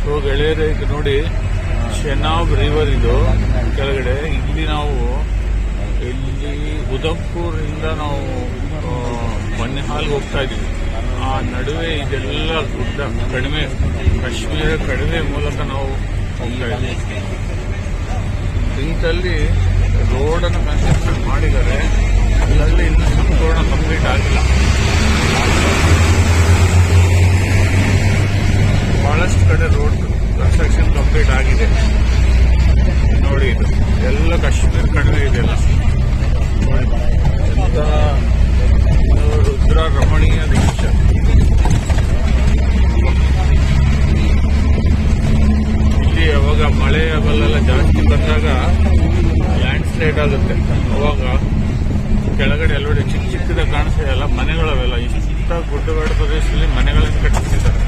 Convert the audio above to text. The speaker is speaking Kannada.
ಸೊ ಗೆಳೆಯರೆ, ಇದು ನೋಡಿ ಚೆನಾಬ್ ರಿವರ್ ಇದು ಕೆಳಗಡೆ. ಇಲ್ಲಿ ನಾವು ಉದಯ್ಪುರಿಂದ ನಾವು ಬನ್ನಿಹಾಲ್ಗೆ ಹೋಗ್ತಾ ಇದೀವಿ. ಆ ನಡುವೆ ಇದೆಲ್ಲ ಗುಡ್ಡ ಕಡಿಮೆ, ಕಾಶ್ಮೀರ ಕಡಿಮೆ ಮೂಲಕ ನಾವು ಹೋಗ್ತಾ ಇದ್ದೀವಿ. ಇಂಥಲ್ಲಿ ರೋಡನ್ನು ಕನ್ಸ್ಟ್ರಕ್ಷನ್ ಮಾಡಿದ್ದಾರೆ, ಅಲ್ಲಲ್ಲಿ ಇನ್ನು ಸಂಪೂರ್ಣ ಕಂಪ್ಲೀಟ್ ಆಗಿಲ್ಲ. ಬಹಳಷ್ಟು ಕಡೆ ರೋಡ್ ಕನ್ಸ್ಟ್ರಕ್ಷನ್ ಕಂಪ್ಲೀಟ್ ಆಗಿದೆ. ನೋಡಿ, ಇದು ಎಲ್ಲ ಕಾಶ್ಮೀರ ಕಡಿಮೆ ಇದೆಯಲ್ಲ. ಎಂತ ರುದ್ರ ರಮಣೀಯ ದೃಶ್ಯ. ಇಲ್ಲಿ ಯಾವಾಗ ಮಳೆ ಅವೆಲ್ಲ ಜಾಸ್ತಿ ಬಂದಾಗ ಲ್ಯಾಂಡ್ ಸ್ಲೈಡ್ ಆಗುತ್ತೆ. ಅವಾಗ ಕೆಳಗಡೆ ಎಲ್ಲೆಡೆ ಚಿಕ್ಕ ಚಿಕ್ಕದಾಗ ಕಾಣಿಸ್ತಾ ಇಲ್ಲ ಮನೆಗಳವೆಲ್ಲ. ಇಷ್ಟ ಗುಡ್ಡಗಾಡು ಪ್ರದೇಶದಲ್ಲಿ ಮನೆಗಳನ್ನು ಕಟ್ಟಿಸಿದ್ದಾರೆ.